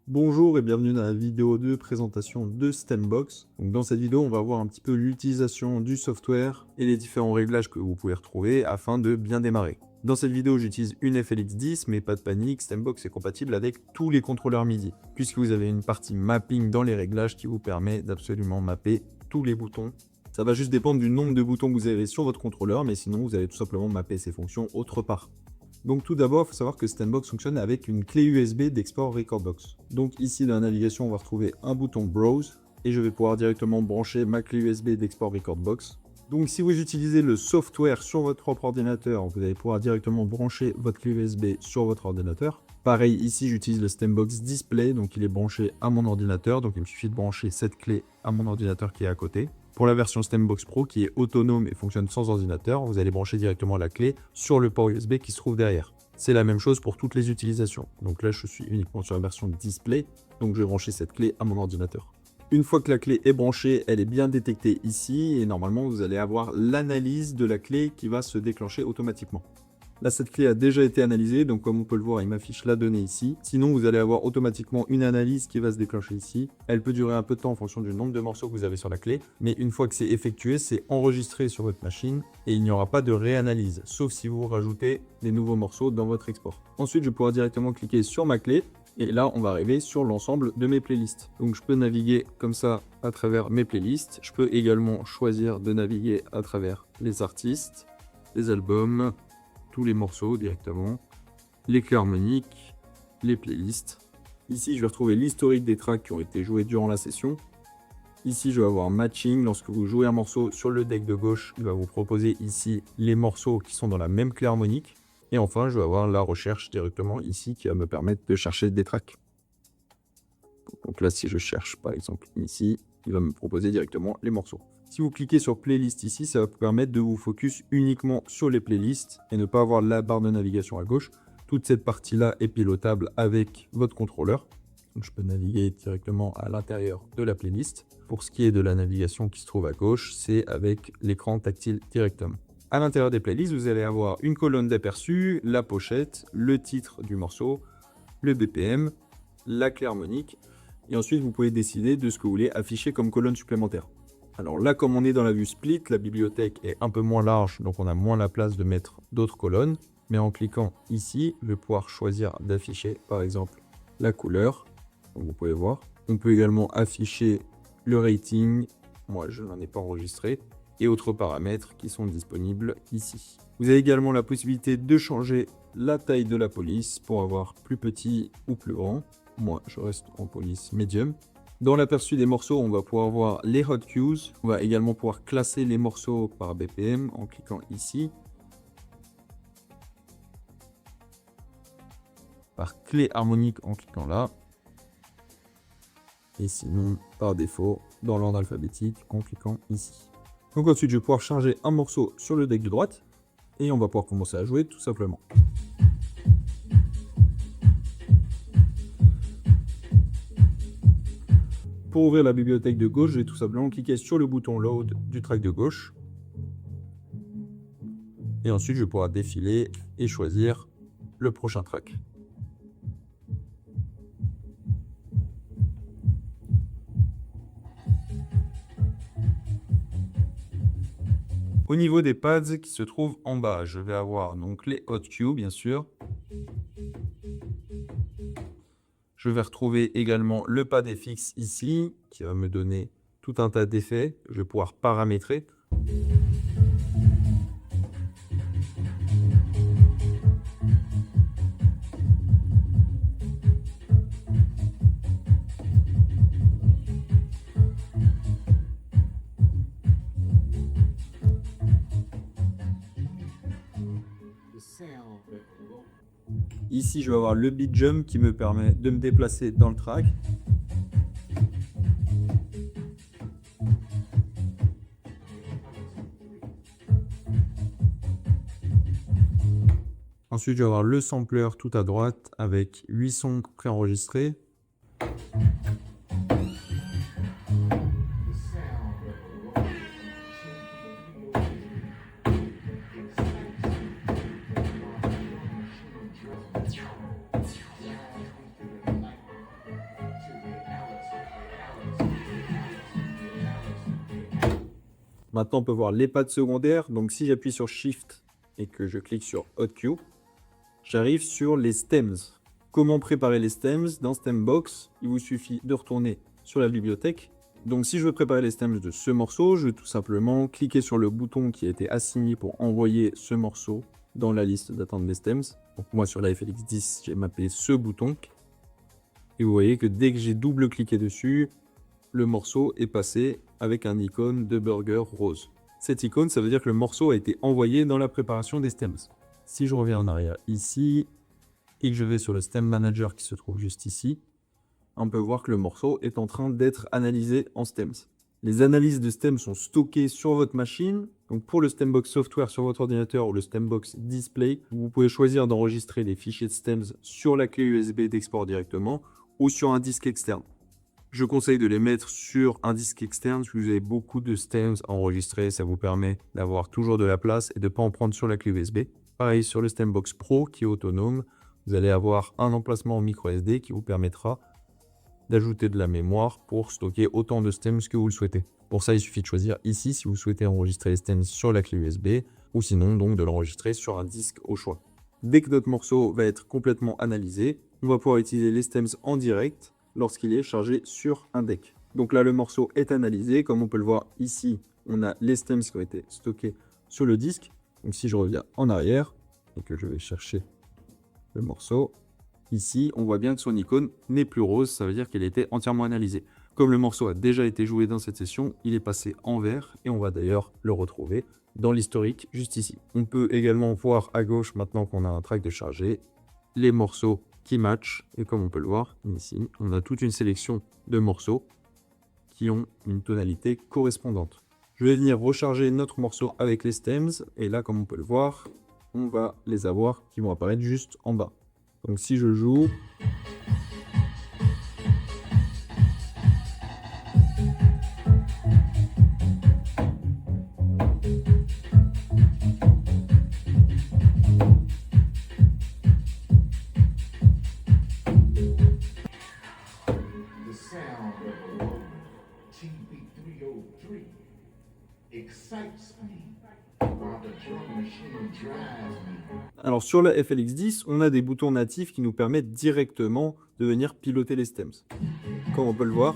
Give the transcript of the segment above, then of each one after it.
Bonjour et bienvenue dans la vidéo de présentation de Stembox. Donc dans cette vidéo, on va voir un petit peu l'utilisation du software et les différents réglages que vous pouvez retrouver afin de bien démarrer. Dans cette vidéo, j'utilise une FLX10, mais pas de panique, Stembox est compatible avec tous les contrôleurs MIDI, puisque vous avez une partie mapping dans les réglages qui vous permet d'absolument mapper tous les boutons. Ça va juste dépendre du nombre de boutons que vous avez sur votre contrôleur, mais sinon vous allez tout simplement mapper ces fonctions autre part. Donc tout d'abord, il faut savoir que Stembox fonctionne avec une clé USB d'export Recordbox. Donc ici dans la navigation, on va retrouver un bouton Browse et je vais pouvoir directement brancher ma clé USB d'export Recordbox. Donc si vous utilisez le software sur votre propre ordinateur, vous allez pouvoir directement brancher votre clé USB sur votre ordinateur. Pareil, ici j'utilise le Stembox Display, donc il est branché à mon ordinateur, donc il me suffit de brancher cette clé à mon ordinateur qui est à côté. Pour la version Stembox Pro qui est autonome et fonctionne sans ordinateur, vous allez brancher directement la clé sur le port USB qui se trouve derrière. C'est la même chose pour toutes les utilisations. Donc là, je suis uniquement sur la version display, donc je vais brancher cette clé à mon ordinateur. Une fois que la clé est branchée, elle est bien détectée ici et normalement, vous allez avoir l'analyse de la clé qui va se déclencher automatiquement. Là, cette clé a déjà été analysée, donc comme on peut le voir, il m'affiche la donnée ici. Sinon, vous allez avoir automatiquement une analyse qui va se déclencher ici. Elle peut durer un peu de temps en fonction du nombre de morceaux que vous avez sur la clé, mais une fois que c'est effectué, c'est enregistré sur votre machine et il n'y aura pas de réanalyse, sauf si vous rajoutez des nouveaux morceaux dans votre export. Ensuite, je pourrai directement cliquer sur ma clé et là, on va arriver sur l'ensemble de mes playlists. Donc, je peux naviguer comme ça à travers mes playlists. Je peux également choisir de naviguer à travers les artistes, les albums, tous les morceaux directement, les clés harmoniques, les playlists. Ici, je vais retrouver l'historique des tracks qui ont été joués durant la session. Ici, je vais avoir matching. Lorsque vous jouez un morceau sur le deck de gauche, il va vous proposer ici les morceaux qui sont dans la même clé harmonique. Et enfin, je vais avoir la recherche directement ici qui va me permettre de chercher des tracks. Donc là, si je cherche par exemple ici, il va me proposer directement les morceaux. Si vous cliquez sur playlist ici, ça va vous permettre de vous focus uniquement sur les playlists et ne pas avoir la barre de navigation à gauche. Toute cette partie-là est pilotable avec votre contrôleur. Donc je peux naviguer directement à l'intérieur de la playlist. Pour ce qui est de la navigation qui se trouve à gauche, c'est avec l'écran tactile directement. À l'intérieur des playlists, vous allez avoir une colonne d'aperçu, la pochette, le titre du morceau, le BPM, la clé harmonique. Et ensuite, vous pouvez décider de ce que vous voulez afficher comme colonne supplémentaire. Alors là, comme on est dans la vue split, la bibliothèque est un peu moins large, donc on a moins la place de mettre d'autres colonnes. Mais en cliquant ici, je vais pouvoir choisir d'afficher, par exemple, la couleur. Donc vous pouvez voir. On peut également afficher le rating. Moi, je n'en ai pas enregistré. Et autres paramètres qui sont disponibles ici. Vous avez également la possibilité de changer la taille de la police pour avoir plus petit ou plus grand. Moi, je reste en police medium. Dans l'aperçu des morceaux, on va pouvoir voir les hot cues. On va également pouvoir classer les morceaux par BPM en cliquant ici. Par clé harmonique en cliquant là. Et sinon, par défaut, dans l'ordre alphabétique en cliquant ici. Donc ensuite, je vais pouvoir charger un morceau sur le deck de droite. Et on va pouvoir commencer à jouer tout simplement. Pour ouvrir la bibliothèque de gauche, je vais tout simplement cliquer sur le bouton Load du track de gauche. Et ensuite, je vais pouvoir défiler et choisir le prochain track. Au niveau des pads qui se trouvent en bas, je vais avoir donc les hot cues, bien sûr. Je vais retrouver également le pad FX ici, qui va me donner tout un tas d'effets. Je vais pouvoir paramétrer. Ici, je vais avoir le beat jump qui me permet de me déplacer dans le track. Ensuite, je vais avoir le sampler tout à droite avec 8 sons préenregistrés. Maintenant, on peut voir les pads secondaires. Donc, si j'appuie sur Shift et que je clique sur HotQ, j'arrive sur les stems. Comment préparer les stems? Dans Stembox, il vous suffit de retourner sur la bibliothèque. Donc, si je veux préparer les stems de ce morceau, je vais tout simplement cliquer sur le bouton qui a été assigné pour envoyer ce morceau dans la liste d'attente des stems. Donc, moi, sur la FLX10, j'ai mappé ce bouton. Et vous voyez que dès que j'ai double-cliqué dessus, le morceau est passé avec un icône de burger rose. Cette icône, ça veut dire que le morceau a été envoyé dans la préparation des stems. Si je reviens en arrière ici, et que je vais sur le Stem Manager qui se trouve juste ici, on peut voir que le morceau est en train d'être analysé en stems. Les analyses de stems sont stockées sur votre machine. Donc pour le Stembox Software sur votre ordinateur ou le Stembox Display, vous pouvez choisir d'enregistrer les fichiers de stems sur la clé USB d'export directement ou sur un disque externe. Je conseille de les mettre sur un disque externe si vous avez beaucoup de stems enregistrés. Ça vous permet d'avoir toujours de la place et de ne pas en prendre sur la clé USB. Pareil sur le Stembox Pro qui est autonome, vous allez avoir un emplacement micro SD qui vous permettra d'ajouter de la mémoire pour stocker autant de stems que vous le souhaitez. Pour ça, il suffit de choisir ici si vous souhaitez enregistrer les stems sur la clé USB ou sinon donc de l'enregistrer sur un disque au choix. Dès que notre morceau va être complètement analysé, on va pouvoir utiliser les stems en direct lorsqu'il est chargé sur un deck. Donc là, le morceau est analysé. Comme on peut le voir ici, on a les stems qui ont été stockés sur le disque. Donc si je reviens en arrière et que je vais chercher le morceau, ici, on voit bien que son icône n'est plus rose. Ça veut dire qu'elle était entièrement analysée. Comme le morceau a déjà été joué dans cette session, il est passé en vert et on va d'ailleurs le retrouver dans l'historique juste ici. On peut également voir à gauche, maintenant qu'on a un track de chargé, les morceaux qui matchent. Et comme on peut le voir ici, on a toute une sélection de morceaux qui ont une tonalité correspondante. Je vais venir recharger notre morceau avec les stems. Et là, comme on peut le voir, on va les avoir qui vont apparaître juste en bas. Donc si je joue... Alors sur la FLX10, on a des boutons natifs qui nous permettent directement de venir piloter les stems. Comme on peut le voir.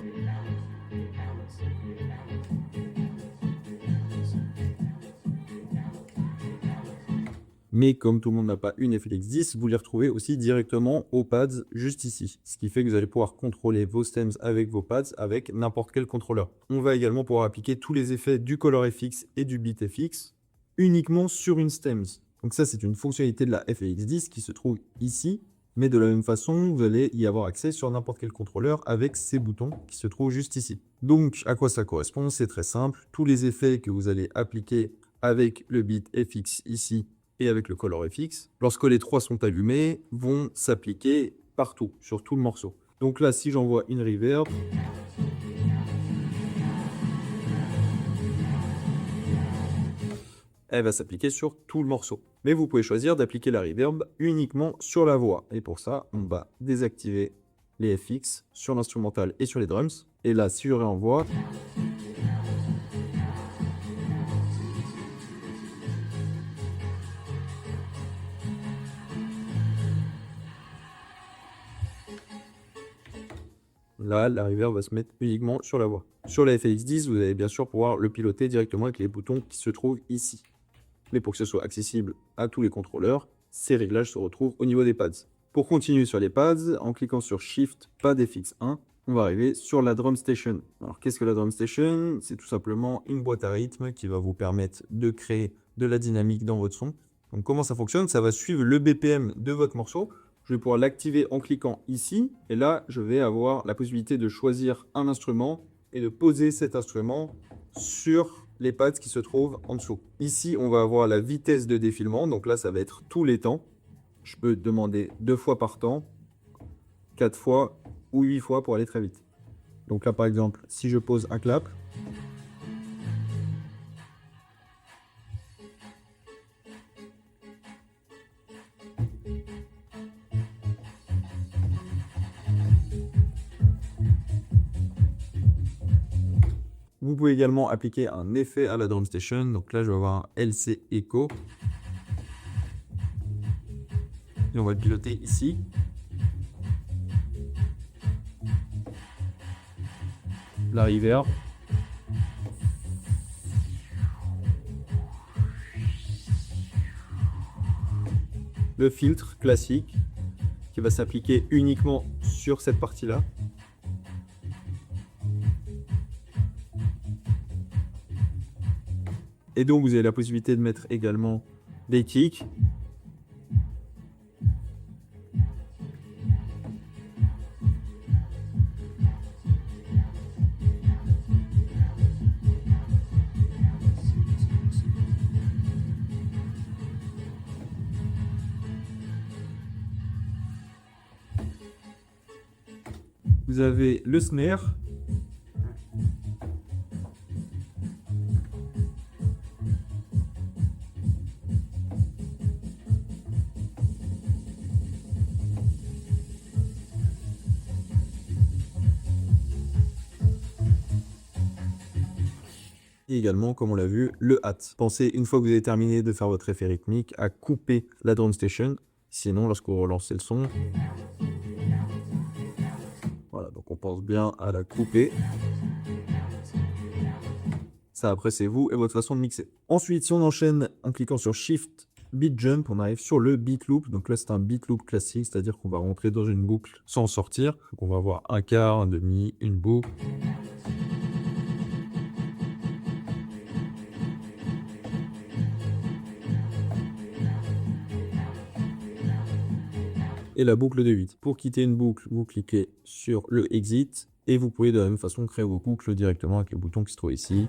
Mais comme tout le monde n'a pas une FLX10, vous les retrouvez aussi directement aux pads juste ici. Ce qui fait que vous allez pouvoir contrôler vos stems avec vos pads avec n'importe quel contrôleur. On va également pouvoir appliquer tous les effets du ColorFX et du BitFX uniquement sur une stems. Donc ça, c'est une fonctionnalité de la FLX10 qui se trouve ici. Mais de la même façon, vous allez y avoir accès sur n'importe quel contrôleur avec ces boutons qui se trouvent juste ici. Donc, à quoi ça correspond? C'est très simple. Tous les effets que vous allez appliquer avec le BitFX ici et avec le ColorFX, lorsque les trois sont allumés, vont s'appliquer partout, sur tout le morceau. Donc là, si j'envoie une reverb, elle va s'appliquer sur tout le morceau. Mais vous pouvez choisir d'appliquer la reverb uniquement sur la voix. Et pour ça, on va désactiver les FX sur l'instrumental et sur les drums. Et là, si je réenvoie... Là, la reverb va se mettre uniquement sur la voix. Sur la FLX10, vous allez bien sûr pouvoir le piloter directement avec les boutons qui se trouvent ici. Mais pour que ce soit accessible à tous les contrôleurs, ces réglages se retrouvent au niveau des pads. Pour continuer sur les pads, en cliquant sur Shift, Pad FX1, on va arriver sur la Drum Station. Alors qu'est-ce que la Drum Station? C'est tout simplement une boîte à rythme qui va vous permettre de créer de la dynamique dans votre son. Donc comment ça fonctionne? Ça va suivre le BPM de votre morceau. Je vais pouvoir l'activer en cliquant ici. Et là, je vais avoir la possibilité de choisir un instrument et de poser cet instrument sur les pads qui se trouvent en dessous. Ici, on va avoir la vitesse de défilement. Donc là, ça va être tous les temps. Je peux demander 2 fois par temps, 4 fois ou 8 fois pour aller très vite. Donc là, par exemple, si je pose un clap, Vous pouvez également appliquer un effet à la drum station. Donc là, je vais avoir un LC Echo. Et on va le piloter ici. La reverb. Le filtre classique qui va s'appliquer uniquement sur cette partie-là. Et donc vous avez la possibilité de mettre également des kicks. Vous avez le snare. Et également, comme on l'a vu, le hat. Pensez, une fois que vous avez terminé de faire votre effet rythmique, à couper la drum station. Sinon, lorsque vous relancez le son, voilà, donc on pense bien à la couper. Ça, après, c'est vous et votre façon de mixer. Ensuite, si on enchaîne en cliquant sur Shift, Beat Jump, on arrive sur le beat loop. Donc là, c'est un beat loop classique, c'est-à-dire qu'on va rentrer dans une boucle sans sortir. Donc on va avoir un quart, un demi, une boucle. Et la boucle de 8. Pour quitter une boucle, vous cliquez sur le Exit et vous pouvez de la même façon créer vos boucles directement avec le bouton qui se trouve ici.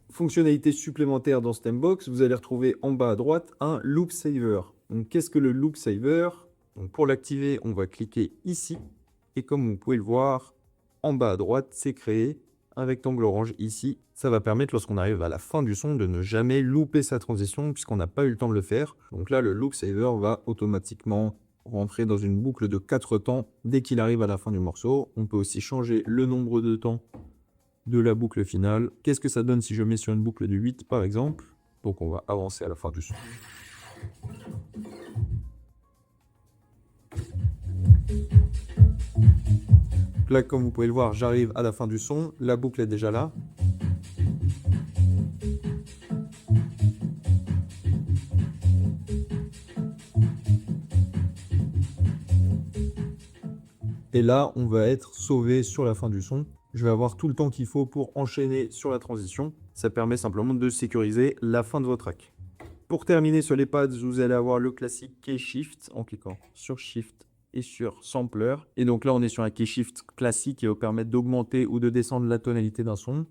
Fonctionnalité supplémentaire dans Stembox, vous allez retrouver en bas à droite un Loop Saver. Donc qu'est-ce que le Loop Saver? Donc, pour l'activer, on va cliquer ici et comme vous pouvez le voir, en bas à droite, c'est créé un rectangle orange ici. Ça va permettre, lorsqu'on arrive à la fin du son, de ne jamais louper sa transition puisqu'on n'a pas eu le temps de le faire. Donc là, le Loop Saver va automatiquement rentrer dans une boucle de 4 temps dès qu'il arrive à la fin du morceau. On peut aussi changer le nombre de temps de la boucle finale. Qu'est-ce que ça donne si je mets sur une boucle de 8 par exemple? Donc on va avancer à la fin du son. Là, comme vous pouvez le voir, j'arrive à la fin du son, la boucle est déjà là. Et là, on va être sauvé sur la fin du son. Je vais avoir tout le temps qu'il faut pour enchaîner sur la transition. Ça permet simplement de sécuriser la fin de votre track. Pour terminer sur les pads, vous allez avoir le classique Key Shift en cliquant sur Shift et sur Sampler. Et donc là, on est sur un Key Shift classique qui va vous permettre d'augmenter ou de descendre la tonalité d'un son.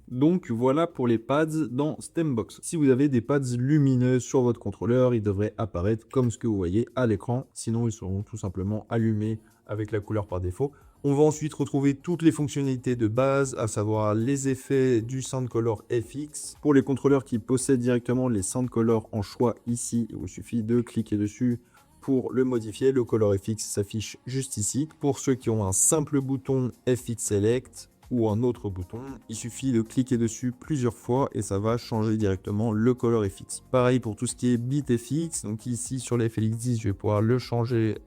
Donc voilà pour les pads dans Stembox. Si vous avez des pads lumineux sur votre contrôleur, ils devraient apparaître comme ce que vous voyez à l'écran. Sinon, ils seront tout simplement allumés avec la couleur par défaut. On va ensuite retrouver toutes les fonctionnalités de base, à savoir les effets du SoundColor FX. Pour les contrôleurs qui possèdent directement les SoundColor en choix ici, il vous suffit de cliquer dessus pour le modifier. Le Color FX s'affiche juste ici. Pour ceux qui ont un simple bouton FX Select, ou un autre bouton, il suffit de cliquer dessus plusieurs fois et ça va changer directement le Color FX. Pareil pour tout ce qui est Beat FX, donc ici sur les FLX10, je vais pouvoir le changer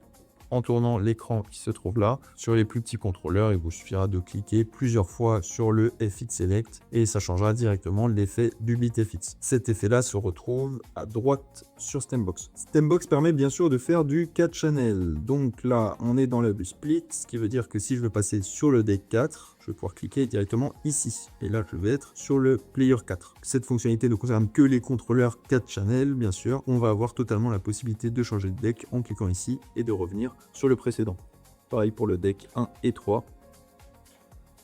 en tournant l'écran qui se trouve là. Sur les plus petits contrôleurs, il vous suffira de cliquer plusieurs fois sur le FX Select et ça changera directement l'effet du Beat FX. Cet effet-là se retrouve à droite sur Stembox. Stembox permet bien sûr de faire du 4 channels. Donc là, on est dans le split, ce qui veut dire que si je veux passer sur le deck 4, je vais pouvoir cliquer directement ici. Et là, je vais être sur le Player 4. Cette fonctionnalité ne concerne que les contrôleurs 4 channels, bien sûr. On va avoir totalement la possibilité de changer de deck en cliquant ici et de revenir sur le précédent. Pareil pour le deck 1 et 3.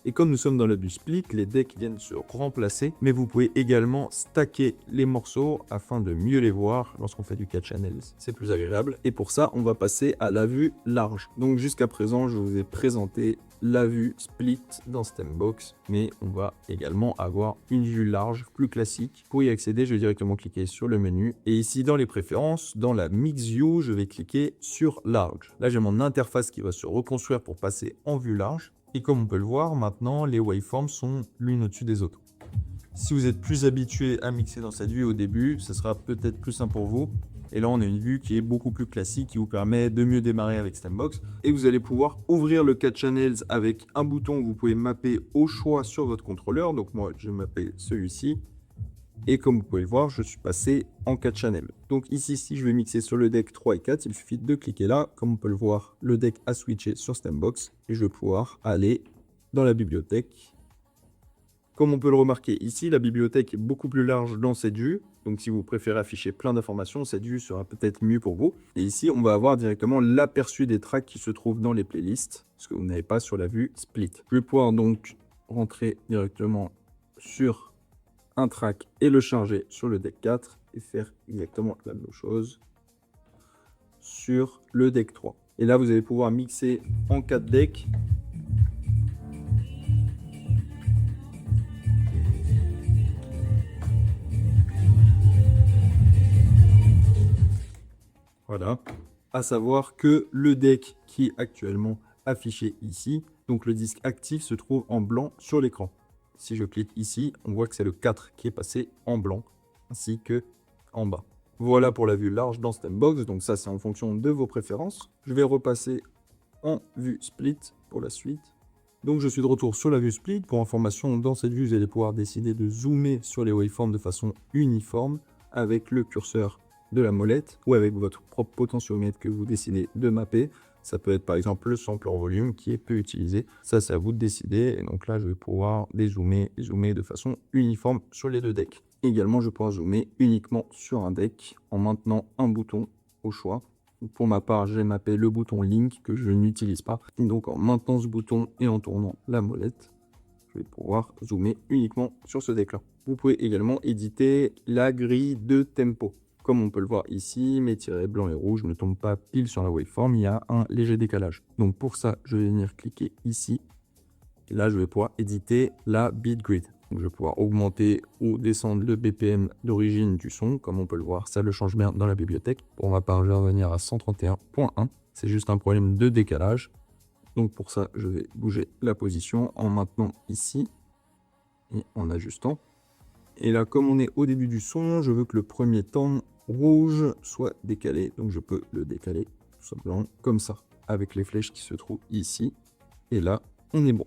Et comme nous sommes dans la vue split, les decks viennent se remplacer, mais vous pouvez également stacker les morceaux afin de mieux les voir lorsqu'on fait du 4 channels. C'est plus agréable. Et pour ça, on va passer à la vue large. Donc jusqu'à présent, je vous ai présenté la vue split dans Stembox, mais on va également avoir une vue large plus classique. Pour y accéder, je vais directement cliquer sur le menu et ici dans les préférences, dans la Mix View, je vais cliquer sur large. Là, j'ai mon interface qui va se reconstruire pour passer en vue large. Et comme on peut le voir, maintenant, les waveforms sont l'une au-dessus des autres. Si vous êtes plus habitué à mixer dans cette vue au début, ce sera peut-être plus simple pour vous. Et là, on a une vue qui est beaucoup plus classique, qui vous permet de mieux démarrer avec Stembox. Et vous allez pouvoir ouvrir le 4 channels avec un bouton que vous pouvez mapper au choix sur votre contrôleur. Donc moi, je vais mapper celui-ci. Et comme vous pouvez le voir, je suis passé en 4 channels. Donc ici, si je vais mixer sur le deck 3 et 4, il suffit de cliquer là. Comme on peut le voir, le deck a switché sur Stembox. Et je vais pouvoir aller dans la bibliothèque. Comme on peut le remarquer ici, la bibliothèque est beaucoup plus large dans cette vue. Donc si vous préférez afficher plein d'informations, cette vue sera peut-être mieux pour vous. Et ici, on va avoir directement l'aperçu des tracks qui se trouvent dans les playlists, ce que vous n'avez pas sur la vue split. Je vais pouvoir donc rentrer directement sur un track et le charger sur le deck 4 et faire exactement la même chose sur le deck 3. Et là, vous allez pouvoir mixer en 4 decks. Voilà, à savoir que le deck qui est actuellement affiché ici, donc le disque actif se trouve en blanc sur l'écran. Si je clique ici, on voit que c'est le 4 qui est passé en blanc, ainsi que en bas. Voilà pour la vue large dans Stembox, donc ça c'est en fonction de vos préférences. Je vais repasser en vue split pour la suite. Donc je suis de retour sur la vue split. Pour information, dans cette vue, vous allez pouvoir décider de zoomer sur les waveforms de façon uniforme avec le curseur de la molette ou avec votre propre potentiomètre que vous décidez de mapper. Ça peut être par exemple le sampler volume qui est peu utilisé. Ça, c'est à vous de décider. Et donc là, je vais pouvoir dézoomer et zoomer de façon uniforme sur les deux decks. Également, je vais pouvoir zoomer uniquement sur un deck en maintenant un bouton au choix. Pour ma part, j'ai mappé le bouton Link que je n'utilise pas. Et donc en maintenant ce bouton et en tournant la molette, je vais pouvoir zoomer uniquement sur ce deck-là. Vous pouvez également éditer la grille de tempo. Comme on peut le voir ici, mes tirets blancs et rouges ne tombent pas pile sur la waveform, il y a un léger décalage. Donc pour ça, je vais venir cliquer ici. Et là, je vais pouvoir éditer la beat grid. Donc je vais pouvoir augmenter ou descendre le BPM d'origine du son. Comme on peut le voir, ça le change bien dans la bibliothèque. Pour ma part, je vais revenir à 131.1. C'est juste un problème de décalage. Donc pour ça, je vais bouger la position en maintenant ici et en ajustant. Et là, comme on est au début du son, je veux que le premier temps rouge soit décalé. Donc je peux le décaler tout simplement comme ça, avec les flèches qui se trouvent ici. Et là, on est bon.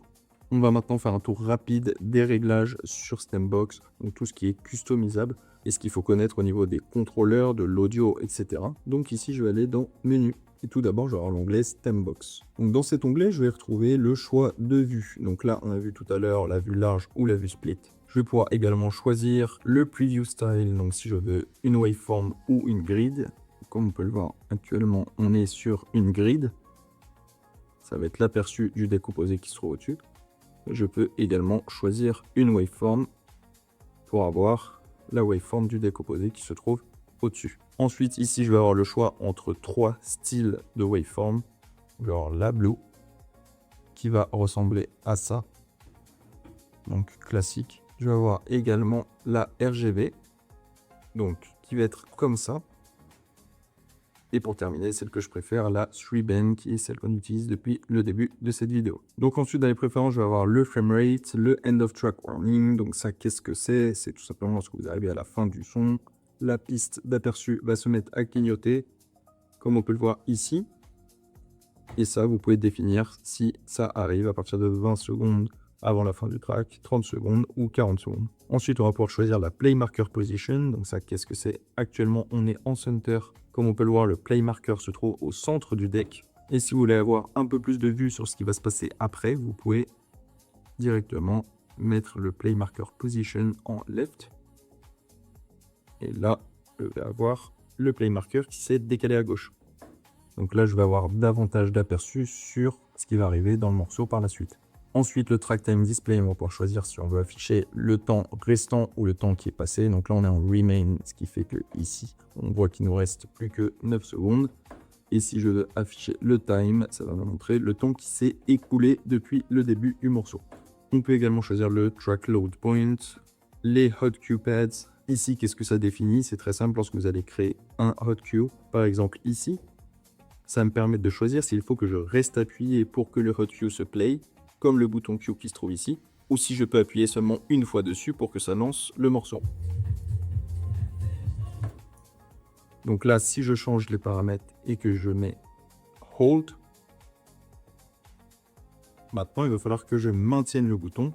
On va maintenant faire un tour rapide des réglages sur Stembox, donc tout ce qui est customisable et ce qu'il faut connaître au niveau des contrôleurs, de l'audio, etc. Donc ici, je vais aller dans Menu. Et tout d'abord, je vais avoir l'onglet Stembox. Donc dans cet onglet, je vais retrouver le choix de vue. Donc là, on a vu tout à l'heure la vue large ou la vue split. Je vais pouvoir également choisir le preview style, donc si je veux une waveform ou une grid. Comme on peut le voir, actuellement, on est sur une grid. Ça va être l'aperçu du décomposé qui se trouve au-dessus. Je peux également choisir une waveform pour avoir la waveform du décomposé qui se trouve au-dessus. Ensuite, ici, je vais avoir le choix entre 3 styles de waveform. Je vais avoir la blue, qui va ressembler à ça, donc classique. Je vais avoir également la RGB, donc qui va être comme ça. Et pour terminer, celle que je préfère, la 3-band, qui est celle qu'on utilise depuis le début de cette vidéo. Donc ensuite, dans les préférences, je vais avoir le framerate, le end of track warning. Donc ça, qu'est-ce que c'est? C'est tout simplement lorsque vous arrivez à la fin du son, la piste d'aperçu va se mettre à clignoter, comme on peut le voir ici. Et ça, vous pouvez définir si ça arrive à partir de 20 secondes avant la fin du track, 30 secondes ou 40 secondes. Ensuite, on va pouvoir choisir la play marker position. Donc ça, qu'est-ce que c'est? Actuellement, on est en center. Comme on peut le voir, le play marker se trouve au centre du deck. Et si vous voulez avoir un peu plus de vue sur ce qui va se passer après, vous pouvez directement mettre le play marker position en left. Et là, je vais avoir le play marker qui s'est décalé à gauche. Donc là, je vais avoir davantage d'aperçus sur ce qui va arriver dans le morceau par la suite. Ensuite, le track time display, on va pouvoir choisir si on veut afficher le temps restant ou le temps qui est passé. Donc là, on est en remain, ce qui fait que ici, on voit qu'il nous reste plus que 9 secondes. Et si je veux afficher le time, ça va me montrer le temps qui s'est écoulé depuis le début du morceau. On peut également choisir le track load point, les hot cue pads. Ici, qu'est-ce que ça définit? C'est très simple. Lorsque vous allez créer un hot cue, par exemple ici, ça me permet de choisir s'il faut que je reste appuyé pour que le hot cue se play, comme le bouton cue qui se trouve ici, ou si je peux appuyer seulement une fois dessus pour que ça lance le morceau. Donc là, si je change les paramètres et que je mets hold, maintenant il va falloir que je maintienne le bouton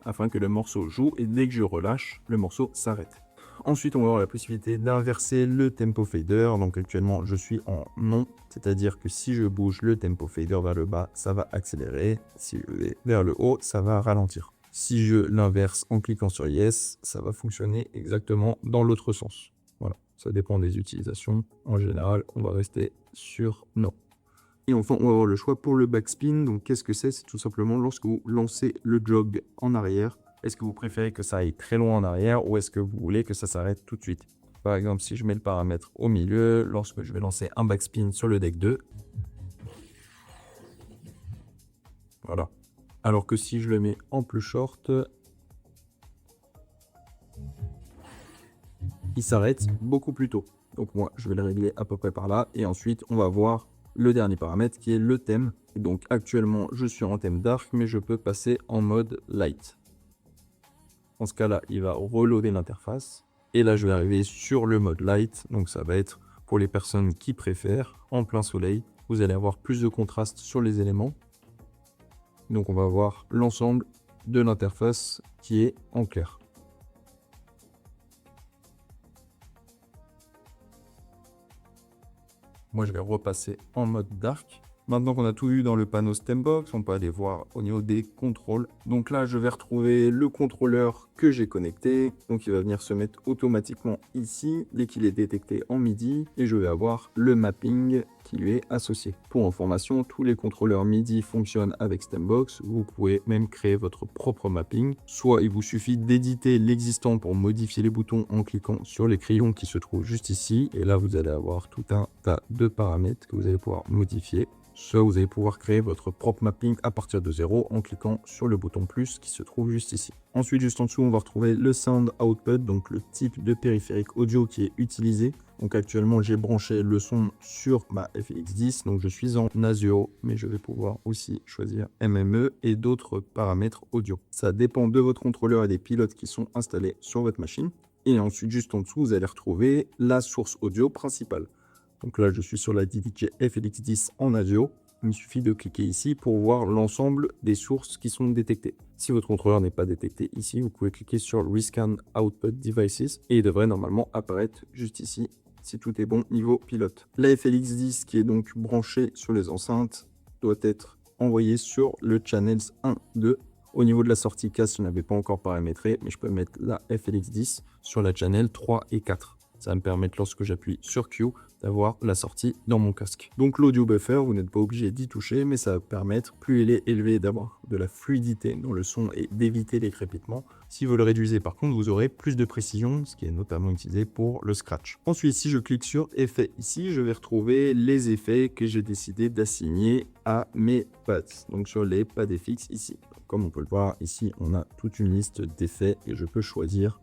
afin que le morceau joue et dès que je relâche, le morceau s'arrête. Ensuite, on va avoir la possibilité d'inverser le tempo fader. Donc actuellement, je suis en non, c'est-à-dire que si je bouge le tempo fader vers le bas, ça va accélérer. Si je vais vers le haut, ça va ralentir. Si je l'inverse en cliquant sur Yes, ça va fonctionner exactement dans l'autre sens. Voilà, ça dépend des utilisations. En général, on va rester sur non. Et enfin, on va avoir le choix pour le backspin. Donc qu'est-ce que c'est? C'est tout simplement lorsque vous lancez le jog en arrière. Est-ce que vous préférez que ça aille très loin en arrière ou est-ce que vous voulez que ça s'arrête tout de suite? Par exemple, si je mets le paramètre au milieu, lorsque je vais lancer un backspin sur le deck 2, voilà. Alors que si je le mets en plus short, il s'arrête beaucoup plus tôt. Donc moi, je vais le régler à peu près par là. Et ensuite, on va voir le dernier paramètre qui est le thème. Et donc actuellement, je suis en thème dark, mais je peux passer en mode light. Dans ce cas-là, il va reloader l'interface. Et là, je vais arriver sur le mode light. Donc ça va être pour les personnes qui préfèrent en plein soleil. Vous allez avoir plus de contraste sur les éléments. Donc on va voir l'ensemble de l'interface qui est en clair. Moi, je vais repasser en mode dark. Maintenant qu'on a tout vu dans le panneau Stembox, on peut aller voir au niveau des contrôles. Donc là, je vais retrouver le contrôleur que j'ai connecté. Donc il va venir se mettre automatiquement ici dès qu'il est détecté en MIDI. Et je vais avoir le mapping qui lui est associé. Pour information, tous les contrôleurs MIDI fonctionnent avec Stembox. Vous pouvez même créer votre propre mapping. Soit il vous suffit d'éditer l'existant pour modifier les boutons en cliquant sur les crayons qui se trouvent juste ici. Et là, vous allez avoir tout un tas de paramètres que vous allez pouvoir modifier. Soit vous allez pouvoir créer votre propre mapping à partir de 0 en cliquant sur le bouton plus qui se trouve juste ici. Ensuite, juste en dessous, on va retrouver le Sound Output, donc le type de périphérique audio qui est utilisé. Donc actuellement, j'ai branché le son sur ma FX10, donc je suis en ASIO, mais je vais pouvoir aussi choisir MME et d'autres paramètres audio. Ça dépend de votre contrôleur et des pilotes qui sont installés sur votre machine. Et ensuite, juste en dessous, vous allez retrouver la source audio principale. Donc là, je suis sur la DJI FLX10 en ASIO. Il suffit de cliquer ici pour voir l'ensemble des sources qui sont détectées. Si votre contrôleur n'est pas détecté ici, vous pouvez cliquer sur Rescan Output Devices et il devrait normalement apparaître juste ici si tout est bon niveau pilote. La FLX10 qui est donc branchée sur les enceintes doit être envoyée sur le channels 1, 2. Au niveau de la sortie casque, je n'avais pas encore paramétré, mais je peux mettre la FLX10 sur la channel 3 et 4. Ça va me permettre, lorsque j'appuie sur Q, d'avoir la sortie dans mon casque. Donc l'audio buffer, vous n'êtes pas obligé d'y toucher, mais ça va permettre, plus il est élevé, d'avoir de la fluidité dans le son et d'éviter les crépitements. Si vous le réduisez par contre, vous aurez plus de précision, ce qui est notamment utilisé pour le scratch. Ensuite, si je clique sur effets ici, je vais retrouver les effets que j'ai décidé d'assigner à mes pads. Donc sur les pads FX ici. Donc, comme on peut le voir ici, on a toute une liste d'effets et je peux choisir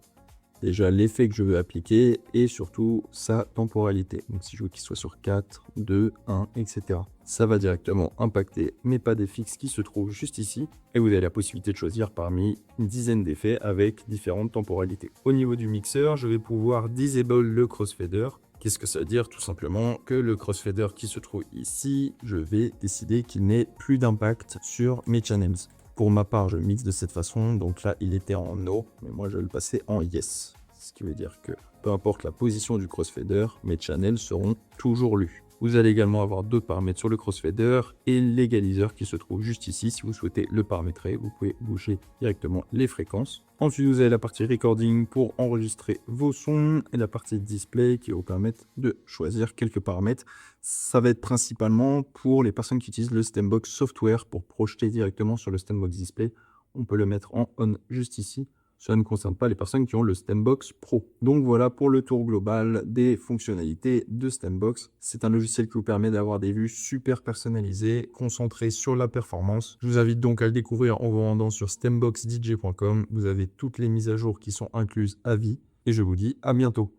déjà l'effet que je veux appliquer et surtout sa temporalité. Donc si je veux qu'il soit sur 4, 2, 1, etc. Ça va directement impacter mes pads FX qui se trouvent juste ici. Et vous avez la possibilité de choisir parmi une dizaine d'effets avec différentes temporalités. Au niveau du mixeur, je vais pouvoir disable le crossfader. Qu'est-ce que ça veut dire? Tout simplement que le crossfader qui se trouve ici, je vais décider qu'il n'ait plus d'impact sur mes channels. Pour ma part, je mixe de cette façon, donc là, il était en No, mais moi, je vais le passer en Yes. Ce qui veut dire que peu importe la position du crossfader, mes channels seront toujours lus. Vous allez également avoir d'autres paramètres sur le crossfader et l'égaliseur qui se trouve juste ici. Si vous souhaitez le paramétrer, vous pouvez bouger directement les fréquences. Ensuite, vous avez la partie recording pour enregistrer vos sons et la partie display qui va vous permettre de choisir quelques paramètres. Ça va être principalement pour les personnes qui utilisent le Stembox software pour projeter directement sur le Stembox display. On peut le mettre en on juste ici. Cela ne concerne pas les personnes qui ont le Stembox Pro. Donc voilà pour le tour global des fonctionnalités de Stembox. C'est un logiciel qui vous permet d'avoir des vues super personnalisées, concentrées sur la performance. Je vous invite donc à le découvrir en vous rendant sur stemboxdj.com. Vous avez toutes les mises à jour qui sont incluses à vie. Et je vous dis à bientôt.